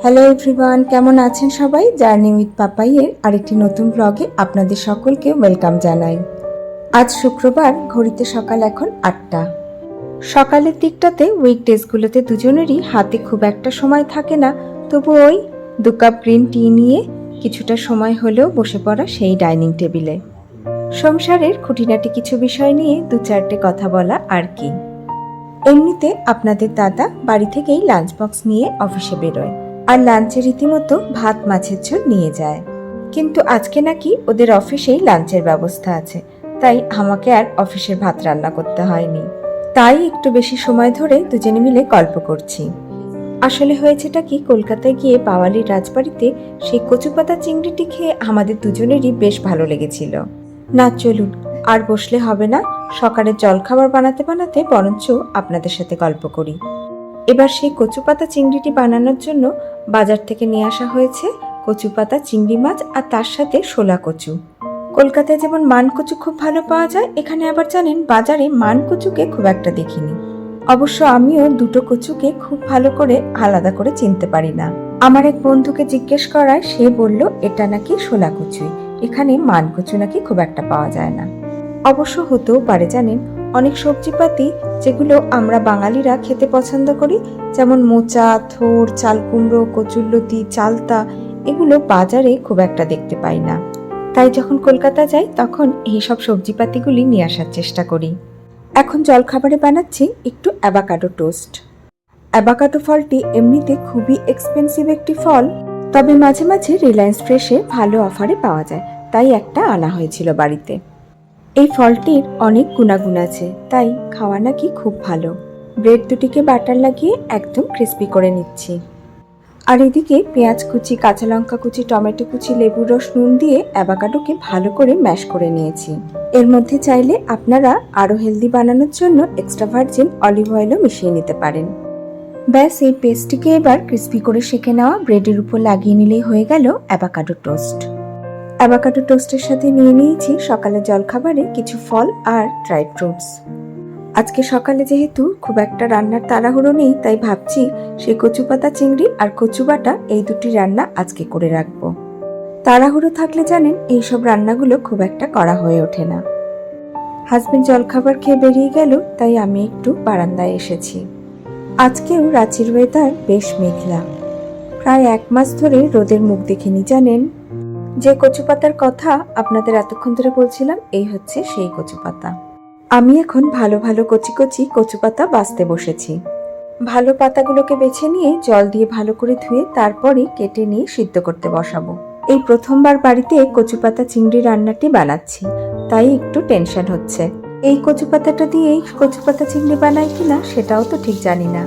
Hello everyone, কেমন আছেন সবাই? জার্নি উইথ পাপাইয়ের আরেকটি নতুন ব্লগে আপনাদের সকলকে ওয়েলকাম জানাই। আজ শুক্রবার, ঘড়িতে সকাল এখন 8টা। সকালের দিকটাতে উইকডেজগুলোতে দুজনেরই হাতে খুব একটা সময় থাকে না, তবু ওই 2 কাপ গ্রিন টি নিয়ে কিছুটা সময় হলেও বসে পড়া সেই ডাইনিং টেবিলে। সংসারের খুঁটিনাটি কিছু বিষয় নিয়ে 2-4টে কথা বলা আর কি। এমনিতে আপনাদের দাদা বাড়ি থেকেই লাঞ্চ বক্স নিয়ে অফিসে বেরোয়, আর লাঞ্চে রীতিমতো ভাত মাছের ঝোল নিয়ে যায়। কিন্তু আজকে নাকি ওদের অফিসেই লাঞ্চের ব্যবস্থা আছে, তাই আমাকে আর অফিসের ভাত রান্না করতে হয়নি। তাই একটু বেশি সময় ধরে দুজনে মিলে গল্প করছি। আসলে হয়েছেটা কি, কলকাতায় গিয়ে বাওয়ালির রাজবাড়িতে সেই কচুপাতা চিংড়িটি খেয়ে আমাদের দুজনেরই বেশ ভালো লেগেছিল। না চলুন, আর বসলে হবে না, সকালের জলখাবার বানাতে বানাতে বরঞ্চ আপনাদের সাথে গল্প করি। এবার সেই কচুপাতা চিংড়িটি বানানোর জন্য বাজার থেকে নিয়ে আসা হয়েছে কচুপাতা চিংড়ি মাছ, আর তার সাথে শোলা কচু। কলকাতায় যেমন মান কচু খুব ভালো পাওয়া যায়, এখানে আবার জানেন বাজারে মান কচুকে খুব একটা দেখিনি। অবশ্য আমিও দুটো কচুকে খুব ভালো করে আলাদা করে চিনতে পারি না। আমার এক বন্ধুকে জিজ্ঞেস করায় সে বলল এটা নাকি শোলা কচুই, এখানে মান কচু নাকি খুব একটা পাওয়া যায় না। অবশ্য হতেও পারে, জানেন অনেক সবজিপাতি যেগুলো আমরা বাঙালিরা খেতে পছন্দ করি, যেমন মোচা, থোড়, চাল কুমড়ো, কচুরলতি, চালতা, এগুলো বাজারে খুব একটা দেখতে পাই না। তাই যখন কলকাতা যাই তখন এইসব সবজিপাতিগুলি নিয়ে আসার চেষ্টা করি। এখন জলখাবারে বানাচ্ছি একটু অ্যাভাকাডো টোস্ট। অ্যাভাকাডো ফলটি এমনিতে খুবই এক্সপেন্সিভ একটি ফল, তবে মাঝে মাঝে রিলায়েন্স ফ্রেশে ভালো অফারে পাওয়া যায়, তাই একটা আনা হয়েছিল বাড়িতে। এই ফলটির অনেক গুণাগুণ আছে, তাই খাওয়া নাকি খুব ভালো। ব্রেড দুটিকে বাটার লাগিয়ে একদম ক্রিস্পি করে নিচ্ছি। আর এদিকে পেঁয়াজ কুচি, কাঁচা লঙ্কা কুচি, টমেটো কুচি, লেবুর রস, নুন দিয়ে অ্যাভাকাডোকে ভালো করে ম্যাশ করে নিয়েছি। এর মধ্যে চাইলে আপনারা আরও হেলদি বানানোর জন্য এক্সট্রা ভার্জিন অলিভ অয়েলও মিশিয়ে নিতে পারেন। ব্যাস, এই পেস্টটিকে এবার ক্রিস্পি করে সেঁকে নেওয়া ব্রেডের উপর লাগিয়ে নিলেই হয়ে গেল অ্যাভাকাডো টোস্ট। অ্যাভাকাডো টোস্টের সাথে নিয়ে নিয়েছি সকালে জলখাবারে কিছু ফল আর ড্রাই ফ্রুটস। আজকে সকালে যেহেতু খুব একটা রান্নার তাড়াহুড়ো নেই, তাই ভাবছি সেই কচুপাতা চিংড়ি আর কচু বাটা এই দুটি রান্না আজকে করে রাখবো। তাড়াহুড়ো থাকলে জানেন এইসব রান্নাগুলো খুব একটা করা হয়ে ওঠে না। হাজবেন্ড জলখাবার খেয়ে বেরিয়ে গেল, তাই আমি একটু বারান্দায় এসেছি। আজকেও রাঁচির ওয়েদার বেশ মেঘলা। প্রায় 1 মাস ধরে রোদের মুখ দেখিনি, জানেন। যে কচুপাতার কথা আপনাদের এতক্ষণ ধরে বলছিলাম, এই হচ্ছে সেই কচুপাতা। আমি এখন ভালো ভালো কচি কচি কচুপাতা বাছতে বসেছি। ভালো পাতাগুলোকে বেছে নিয়ে জল দিয়ে ভালো করে ধুয়ে তারপরে কেটে নিয়ে সিদ্ধ করতে বসাবো। এই প্রথমবার বাড়িতে কচুপাতা চিংড়ি রান্নাটি বানাচ্ছি, তাই একটু টেনশন হচ্ছে। এই কচুপাতাটা দিয়েই কচুপাতা চিংড়ি বানাই কিনা সেটাও তো ঠিক জানি না।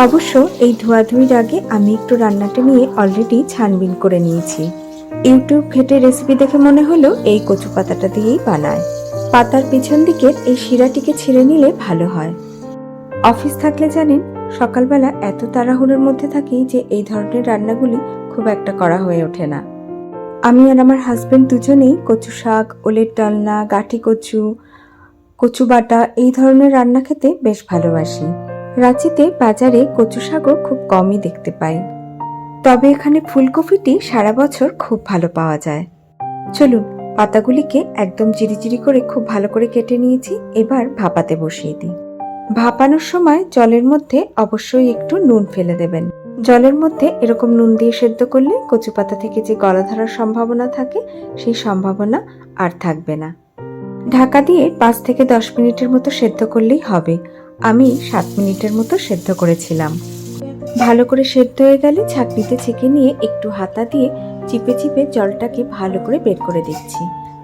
অবশ্য এই ধোয়াধুয়ির আগে আমি একটু রান্নাটা নিয়ে অলরেডি ছানবিন করে নিয়েছি। ইউটিউব ঘেটে রেসিপি দেখে মনে হলো এই কচু পাতাটা দিয়েই বানায়। পাতার পিছন দিকের এই শিরাটিকে ছিঁড়ে নিলে ভালো হয়। অফিস থাকলে জানেন সকালবেলা এত তাড়াহুড়োর মধ্যে থাকি যে এই ধরনের রান্নাগুলি খুব একটা করা হয়ে ওঠে না। আমি আর আমার হাজবেন্ড দুজনেই কচু শাক, ওলের ডালনা, গাঠি কচু, কচু বাটা এই ধরনের রান্না খেতে বেশ ভালোবাসি। রাঁচিতে বাজারে কচু শাকও খুব কমই দেখতে পাই, তবে এখানে ফুলকপিটি সারা বছর খুব ভালো পাওয়া যায়। চলুন, পাতাগুলিকে একদম জিরিজিরি করে খুব ভালো করে কেটে নিয়েছি, এবার ভাপাতে বসিয়ে দিই। ভাপানোর সময় জলের মধ্যে অবশ্যই একটু নুন ফেলে দেবেন। জলের মধ্যে এরকম নুন দিয়ে সেদ্ধ করলে কচু পাতা থেকে যে গলা ধরার সম্ভাবনা থাকে, সেই সম্ভাবনা আর থাকবে না। ঢাকা দিয়ে 5 থেকে 10 মিনিটের মতো সেদ্ধ করলেই হবে। আমি 7 মিনিটের মতো সেদ্ধ করেছিলাম। ভালো করে সেদ্ধ হয়ে গেলে ছাঁকনিতে ছেঁকে নিয়ে একটু হাতা দিয়ে চিপে চিপে জলটাকে ভালো করে বের করে দিচ্ছি,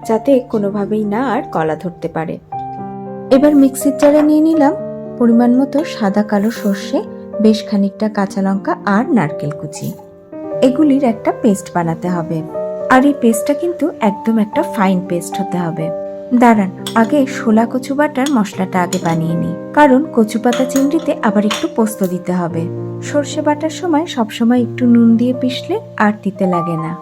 যাতে কোনোভাবেই না আর কলা ধরতে পারে। এবার মিক্সির জারে নিয়ে নিলাম পরিমাণ মতো সাদা কালো সর্ষে, বেশ খানিকটা কাঁচা লঙ্কা আর নারকেল কুচি। এগুলির একটা পেস্ট বানাতে হবে, আর এই পেস্টটা কিন্তু একদম একটা ফাইন পেস্ট হতে হবে। দাঁড়ান, আগে শোলা কচু বাটার মশলাটা আগে বানিয়ে নিই, কারণ কচু পাতা চিংড়িতে আবার একটু পোস্ত দিতে হবে। সর্ষে বাটার সময় সবসময় একটু নুন দিয়ে পিষলে আর দিতে লাগে না।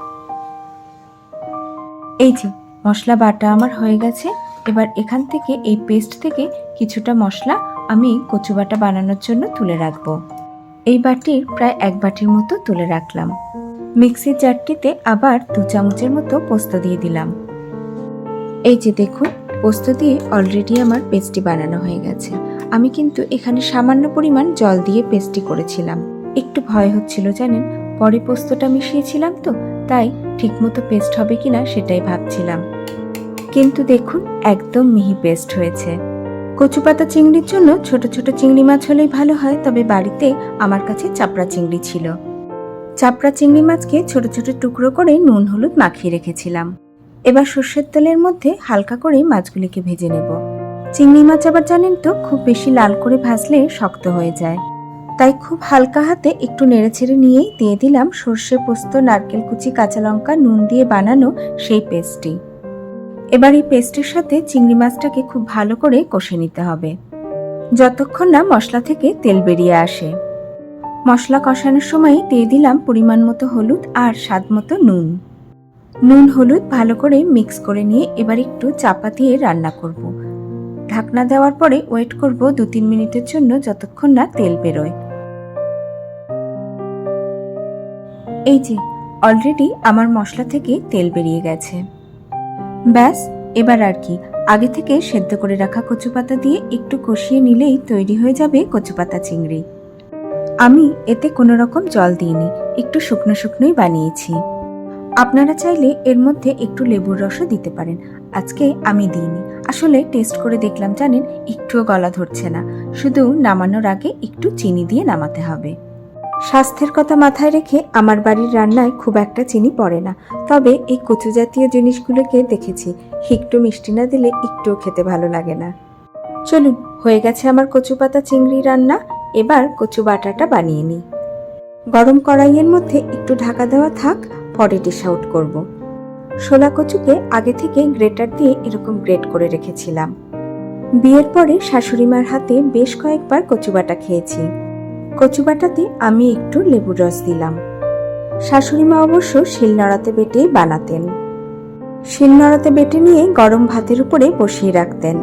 এই যে মশলা বাটা আমার হয়ে গেছে। এবার এখান থেকে এই পেস্ট থেকে কিছুটা মশলা আমি কচু বাটা বানানোর জন্য তুলে রাখবো। এই বাটির প্রায় 1 বাটির মতো তুলে রাখলাম। মিক্সির জারটিতে আবার 2 চামচের মতো পোস্ত দিয়ে দিলাম। এই যে দেখুন, পোস্ত দিয়ে অলরেডি আমার পেস্টটি বানানো হয়ে গেছে। আমি কিন্তু এখানে সামান্য পরিমাণ জল দিয়ে পেস্টটি করেছিলাম। একটু ভয় হচ্ছিল জানেন, পরে পোস্তটা মিশিয়েছিলাম তো, তাই ঠিকমতো পেস্ট হবে কিনা সেটাই ভাবছিলাম। কিন্তু দেখুন, একদম মিহি পেস্ট হয়েছে। কচু পাতা চিংড়ির জন্য ছোট ছোট চিংড়ি মাছ হলেই ভালো হয়, তবে বাড়িতে আমার কাছে চাপড়া চিংড়ি ছিল। চাপড়া চিংড়ি মাছকে ছোট ছোট টুকরো করে নুন হলুদ মাখিয়ে রেখেছিলাম। এবার সর্ষের তেলের মধ্যে হালকা করে মাছগুলিকে ভেজে নেব। চিংড়ি মাছ আবার জানেন তো, খুব বেশি লাল করে ভাজলে শক্ত হয়ে যায়, তাই খুব হালকা হাতে একটু নেড়েছেড়ে নিয়েই দিয়ে দিলাম সর্ষে, পোস্ত, নারকেল কুচি, কাঁচা লঙ্কা, নুন দিয়ে বানানো সেই পেস্টটি। এবার এই পেস্টের সাথে চিংড়ি মাছটাকে খুব ভালো করে কষে নিতে হবে, যতক্ষণ না মশলা থেকে তেল বেরিয়ে আসে। মশলা কষানোর সময় দিয়ে দিলাম পরিমাণ মতো হলুদ আর স্বাদ মতো নুন। নুন হলুদ ভালো করে মিক্স করে নিয়ে এবার একটু চাপা দিয়ে রান্না করব। ঢাকনা দেওয়ার পরে ওয়েট করব 2-3 মিনিটের জন্য, যতক্ষণ না তেল বেরোয়। এই যে অলরেডি আমার মশলা থেকে তেল বেরিয়ে গেছে। ব্যাস, এবার আর কি, আগে থেকে সেদ্ধ করে রাখা কচু পাতা দিয়ে একটু কষিয়ে নিলেই তৈরি হয়ে যাবে কচু পাতা চিংড়ি। আমি এতে কোনো রকম জল দিইনি, একটু শুকনো শুকনোই বানিয়েছি। আপনারা চাইলে এর মধ্যে একটু লেবুর রসও দিতে পারেন, আজকে আমি দিইনি। আসলে টেস্ট করে দেখলাম জানেন, একটুও গলা ধরছে না। শুধু নামানোর আগে একটু চিনি দিয়ে নামাতে হবে। স্বাস্থ্যের কথা মাথায় রেখে আমার বাড়ির রান্নায় খুব একটা চিনি পড়ে না, তবে এই কচু জাতীয় জিনিসগুলোকে দেখেছি একটু মিষ্টি না দিলে একটুও খেতে ভালো লাগে না। চলুন, হয়ে গেছে আমার কচু পাতা চিংড়ি রান্না। এবার কচু বাটাটা বানিয়ে নিই। গরম কড়াইয়ের মধ্যে একটু ঢাকা দেওয়া থাক, পরে ডিশ আউট করব। শোলা কচুকে আগে থেকে গ্রেটার দিয়ে এরকম গ্রেট করে রেখেছিলাম। বিয়ের পরে শাশুড়িমার হাতে বেশ কয়েকবার কচু বাটা খেয়েছি। কচু বাটাতে আমি একটু লেবুর রস দিলাম। শাশুড়িমা অবশ্য শিলনোড়াতে বেটেই বানাতেন। শিলনোড়াতে বেটে নিয়ে গরম ভাতের উপরে বসিয়ে রাখতেন,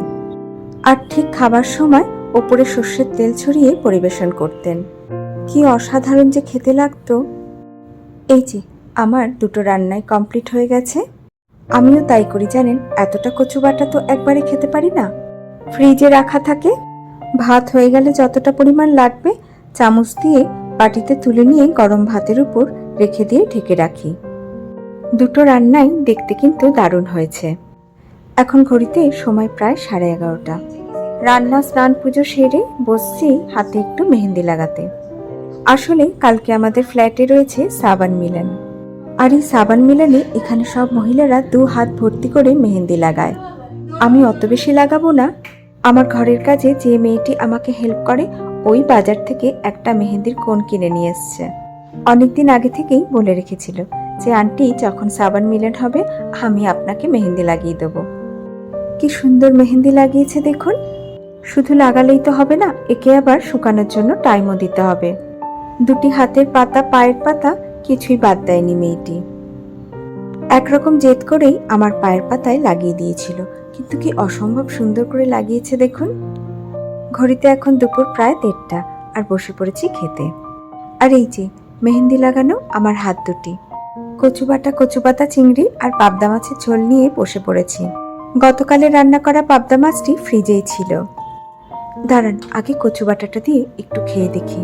আর ঠিক খাবার সময় ওপরে সর্ষের তেল ছড়িয়ে পরিবেশন করতেন। কি অসাধারণ যে খেতে লাগতো। এই যে আমার 2টো রান্নাই কমপ্লিট হয়ে গেছে। আমিও তাই করি জানেন, এতটা কচু বাটা তো একবারে খেতে পারি না, ফ্রিজে রাখা থাকে। ভাত হয়ে গেলে যতটা পরিমাণ লাগবে চামচ দিয়ে বাটিতে তুলে নিয়ে গরম ভাতের উপর রেখে দিয়ে ঢেকে রাখি। 2টো রান্নাই দেখতে কিন্তু দারুণ হয়েছে। এখন ঘড়িতে সময় প্রায় 11:30। রান্না, স্নান, পুজো সেরে বসছি হাতে একটু মেহেন্দি লাগাতে। আসলে কালকে আমাদের ফ্ল্যাটে রয়েছে সাবান মিলন, আর এই সাবান মিলনে এখানে সব মহিলারা 2 হাত ভর্তি করে মেহেন্দি লাগায়। আমি অত বেশি লাগাবো না। আমার ঘরের কাজে যে মেয়েটি আমাকে হেল্প করে, ওই বাজার থেকে একটা মেহেন্দির কোন কিনে নিয়ে এসছে। অনেকদিন আগে থেকেই বলে রেখেছিল যে আন্টি, যখন সাবান মিলন হবে আমি আপনাকে মেহেন্দি লাগিয়ে দেবো। কি সুন্দর মেহেন্দি লাগিয়েছে দেখুন। শুধু লাগালেই তো হবে না, একে আবার শুকানোর জন্য টাইমও দিতে হবে। 2টি হাতের পাতা, পায়ের পাতা কিছুই বাদ দেয়নি মেয়েটি। একরকম জেদ করেই আমার পায়ের পাতায় লাগিয়ে দিয়েছিল, কিন্তু কি অসম্ভব সুন্দর করে লাগিয়েছে দেখুন। ঘড়িতে এখন দুপুর প্রায় 1:30, আর বসে পড়েছি খেতে। আর এই যে মেহেন্দি লাগানো আমার হাত দুটি। কচু বাটা, কচু পাতা চিংড়ি আর পাবদা মাছের ঝোল নিয়ে বসে পড়েছি। গতকালে রান্না করা পাবদা মাছটি ফ্রিজেই ছিল। দাঁড়ান, আগে কচু বাটাটা দিয়ে একটু খেয়ে দেখি।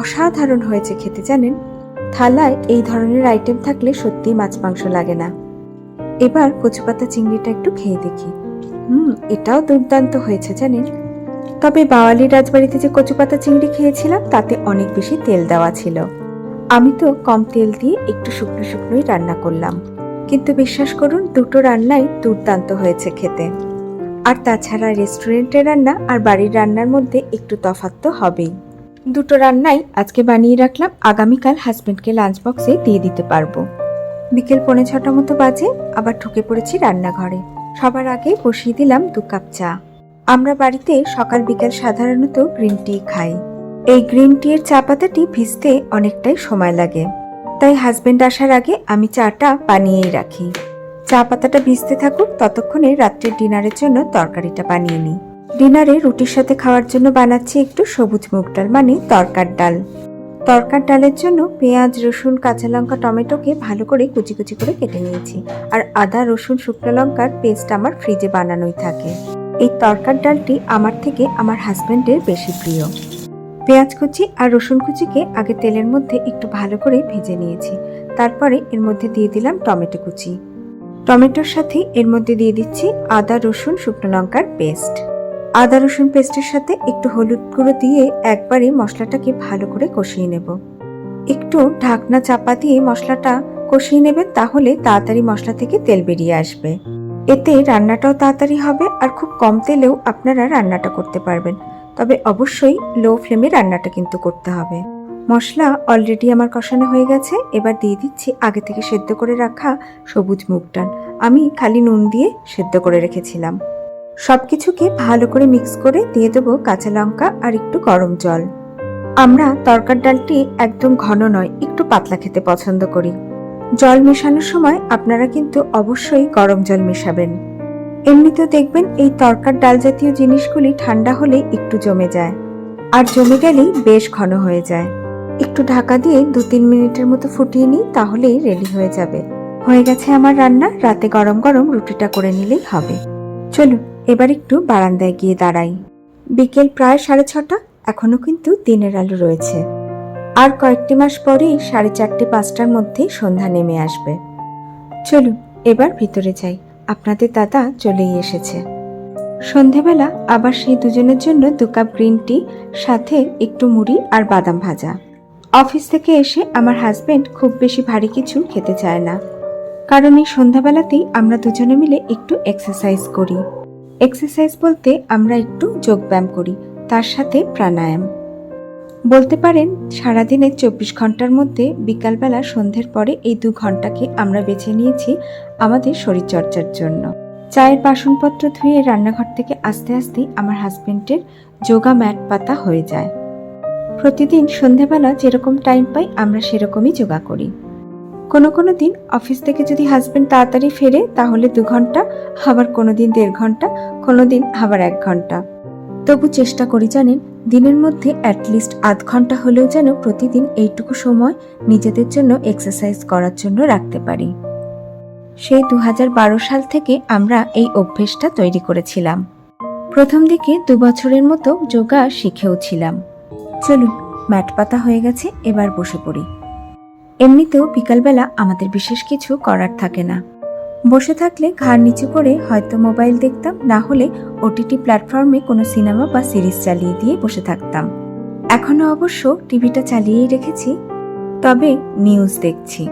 অসাধারণ হয়েছে খেতে জানেন। থালায় এই ধরনের আইটেম থাকলে সত্যিই মাছ মাংস লাগে না। এবার কচু পাতা চিংড়িটা একটু খেয়ে দেখি। এটাও দুর্দান্ত হয়েছে জানেন। তবে বাওয়ালি রাজবাড়িতে যে কচু পাতা চিংড়ি খেয়েছিলাম তাতে অনেক বেশি তেল দেওয়া ছিল। আমি তো কম তেল দিয়ে একটু শুকনো শুকনোই রান্না করলাম, কিন্তু বিশ্বাস করুন 2টো রান্নাই দুর্দান্ত হয়েছে খেতে। আর তাছাড়া রেস্টুরেন্টের রান্না আর বাড়ির রান্নার মধ্যে একটু তফাৎ তো হবেই। 2টো রান্নাই আজকে বানিয়ে রাখলাম, আগামীকাল হাজবেন্ডকে লাঞ্চ বক্সে দিয়ে দিতে পারবো। বিকেল 5:45 মতো বাজে, আবার ঢুকে পড়েছি রান্নাঘরে। সবার আগে বসিয়ে দিলাম 2 কাপ চা। আমরা বাড়িতে সকাল বিকেল সাধারণত গ্রিন টি খাই। এই গ্রিন টি এর চা পাতাটি ভিজতে অনেকটাই সময় লাগে, তাই হাজবেন্ড আসার আগে আমি চাটা বানিয়েই রাখি। চা পাতাটা ভিজতে থাকুক, ততক্ষণে রাত্রের ডিনারের জন্য তরকারিটা বানিয়ে নিই। ডিনারে রুটির সাথে খাওয়ার জন্য বানাচ্ছি একটু সবুজ মুগ ডাল মানে তরকার ডাল। তরকার ডালের জন্য পেঁয়াজ, রসুন, কাঁচা লঙ্কা, টমেটোকে ভালো করে কুচি কুচি করে কেটে নিয়েছি। আর আদা, রসুন, শুকনো লঙ্কার পেস্ট আমার ফ্রিজে বানানোই থাকে। এই তরকার ডালটি আমার থেকে আমার হাজবেন্ডের বেশি প্রিয়। পেঁয়াজ কুচি আর রসুন কুচিকে আগে তেলের মধ্যে একটু ভালো করে ভেজে নিয়েছি। তারপরে এর মধ্যে দিয়ে দিলাম টমেটো কুচি। টমেটোর সাথে এর মধ্যে দিয়ে দিচ্ছি আদা, রসুন, শুকনো লঙ্কার পেস্ট। আদা রসুন পেস্টের সাথে একটু হলুদ গুঁড়ো দিয়ে একবারে মশলাটাকে ভালো করে কষিয়ে নেব। একটু ঢাকনা চাপা দিয়ে মশলাটা কষিয়ে নেবেন, তাহলে তাড়াতাড়ি মশলা থেকে তেল বেরিয়ে আসবে। এতে রান্নাটাও তাড়াতাড়ি হবে আর খুব কম তেলেও আপনারা রান্নাটা করতে পারবেন। তবে অবশ্যই লো ফ্লেমে রান্নাটা কিন্তু করতে হবে। মশলা অলরেডি আমার কষানো হয়ে গেছে। এবার দিয়ে দিচ্ছি আগে থেকে সেদ্ধ করে রাখা সবুজ মুগ ডাল। আমি খালি নুন দিয়ে সেদ্ধ করে রেখেছিলাম। সবকিছুকে ভালো করে মিক্স করে দিয়ে দেবো কাঁচা লঙ্কা আর একটু গরম জল। আমরা তরকার ডালটি একদম ঘন নয়, একটু পাতলা খেতে পছন্দ করি। জল মেশানোর সময় আপনারা কিন্তু অবশ্যই গরম জল মেশাবেন। এমনিতেও দেখবেন এই তরকার ডাল জাতীয় জিনিসগুলি ঠান্ডা হলে একটু জমে যায়, আর জমে গেলেই বেশ ঘন হয়ে যায়। একটু ঢাকা দিয়ে 2-3 মিনিটের মতো ফুটিয়ে নিই, তাহলেই রেডি হয়ে যাবে। হয়ে গেছে আমার রান্না। রাতে গরম গরম রুটিটা করে নিলেই হবে। চলুন এবার একটু বারান্দায় গিয়ে দাঁড়াই। বিকেল প্রায় 6:30, এখনো কিন্তু দিনের আলো রয়েছে। আর কয়েকটি মাস পরেই 4:30-5টার মধ্যেই সন্ধ্যা নেমে আসবে। চলুন এবার ভিতরে যাই, আপনাদের দাদা চলেই এসেছে। সন্ধেবেলা আবার সেই দুজনের জন্য 2 কাপ গ্রিন টি, সাথে একটু মুড়ি আর বাদাম ভাজা। অফিস থেকে এসে আমার হাজবেন্ড খুব বেশি ভারী কিছু খেতে চায় না, কারণ এই সন্ধ্যাবেলাতেই আমরা দুজনে মিলে একটু এক্সারসাইজ করি। এক্সারসাইজ বলতে আমরা একটু যোগব্যায়াম করি, তার সাথে প্রাণায়াম। বলতে পারেন সারাদিনে 24 ঘন্টার মধ্যে বিকালবেলা সন্ধ্যের পরে এই 2 ঘন্টাকে আমরা বেছে নিয়েছি আমাদের শরীরচর্চার জন্য। চায়ের বাসনপত্র ধুয়ে রান্নাঘর থেকে আস্তে আস্তেই আমার হাজবেন্ডের যোগা ম্যাট পাতা হয়ে যায়। প্রতিদিন সন্ধ্যাবেলা যেরকম টাইম পাই আমরা সেরকমই যোগা করি। কোনো কোনো দিন অফিস থেকে যদি হাজবেন্ড তাড়াতাড়ি ফেরে তাহলে 2 ঘন্টা, আবার কোনোদিন 1.5 ঘন্টা, কোনোদিন আবার 1 ঘন্টা। তবু চেষ্টা করি জানেন, দিনের মধ্যে অ্যাটলিস্ট আধ ঘন্টা হলেও যেন প্রতিদিন এইটুকু সময় নিজেদের জন্য এক্সারসাইজ করার জন্য রাখতে পারি। সেই 2012 সাল থেকে আমরা এই অভ্যেসটা তৈরি করেছিলাম। প্রথম দিকে 2 বছরের মতো যোগা শিখেও ছিলাম। চলুন ম্যাট পাতা হয়ে গেছে, এবার বসে পড়ি। এমনিতেও বিকালবেলা আমাদের বিশেষ কিছু করার থাকে না। বসে থাকলে ঘাড় নিচু করে হয়তো মোবাইল দেখতাম, না হলে ওটিটি প্ল্যাটফর্মে কোনো সিনেমা বা সিরিজ চালিয়ে দিয়ে বসে থাকতাম। এখনো অবশ্য টিভিটা চালিয়েই রেখেছি, তবে নিউজ দেখছি।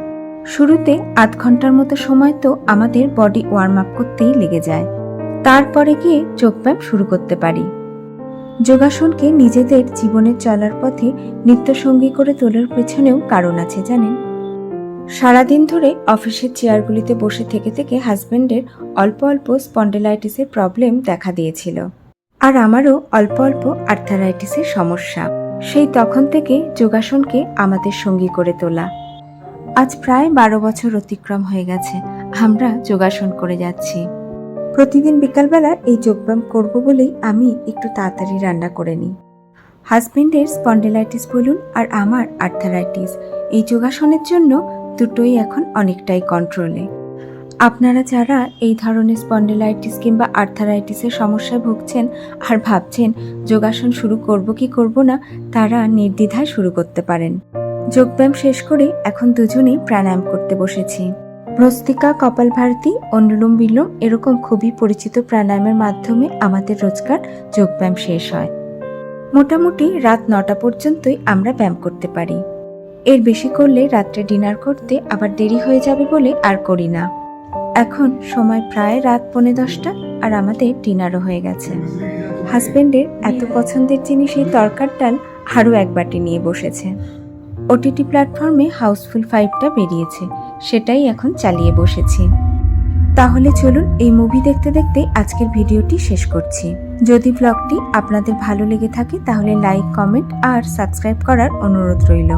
শুরুতে আধ ঘন্টার মতো সময় তো আমাদের বডি ওয়ার্ম আপ করতেই লেগে যায়, তারপরে গিয়ে যোগব্যায়াম শুরু করতে পারি। যোগাসনকে নিজেদের জীবনের চলার পথে নিত্যসঙ্গী করে তোলার পেছনেও কারণ আছে জানেন। সারাদিন ধরে অফিসের চেয়ারগুলিতে বসে থেকে থেকে হাজবেন্ডের অল্প অল্প স্পন্ডিলাইটিসের প্রবলেম দেখা দিয়েছিল, আর আমারও অল্প অল্প আর্থারাইটিসের সমস্যা। সেই তখন থেকে যোগাসনকে আমাদের সঙ্গী করে তোলা। আজ প্রায় 12 বছর অতিক্রম হয়ে গেছে আমরা যোগাসন করে যাচ্ছি। প্রতিদিন বিকালবেলা এই যোগব্যায়াম করব বলেই আমি একটু তাড়াতাড়ি রান্না করে নিই। হাজবেন্ডের স্পন্ডিলাইটিস বলুন আর আমার আর্থারাইটিস, এই যোগাসনের জন্য দুটোই এখন অনেকটাই কন্ট্রোলে। আপনারা যারা এই ধরনের স্পন্ডিলাইটিস কিংবা আর্থারাইটিসের সমস্যায় ভুগছেন আর ভাবছেন যোগাসন শুরু করব কি করব না, তারা নির্দ্বিধায় শুরু করতে পারেন। যোগব্যায়াম শেষ করে এখন দুজনেই প্রাণায়াম করতে বসেছি। ভ্রস্তিকা, কপালভারতী, অনুলোম বিলোম এরকম খুবই পরিচিত প্রাণায়ামের মাধ্যমে আমাদের রোজকার যোগব্যায়াম শেষ হয়। মোটামুটি রাত 9টা পর্যন্তই আমরা ব্যায়াম করতে পারি। এর বেশি করলে রাত্রে ডিনার করতে আবার দেরি হয়ে যাবে বলে আর করি না। এখন সময় প্রায় রাত 9:45 আর আমাদের ডিনারও হয়ে গেছে। হাজবেন্ডের এত পছন্দের জিনিস এই তরকার ডাল আরও 1 বাটি নিয়ে বসেছে। ওটিটি প্ল্যাটফর্মে হাউসফুল 5টা বেরিয়েছে, সেটাই এখন চালিয়ে বসেছি। তাহলে চলুন এই মুভি দেখতে দেখতে আজকের ভিডিওটি শেষ করছি। যদি ব্লগটি আপনাদের ভালো লেগে থাকে তাহলে লাইক, কমেন্ট আর সাবস্ক্রাইব করার অনুরোধ রইল।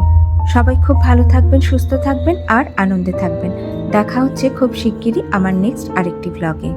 সবাই খুব ভালো থাকবেন, সুস্থ থাকবেন আর আনন্দে থাকবেন। দেখা হচ্ছে খুব শিগগিরই আমার নেক্সট আরেকটি ব্লগে।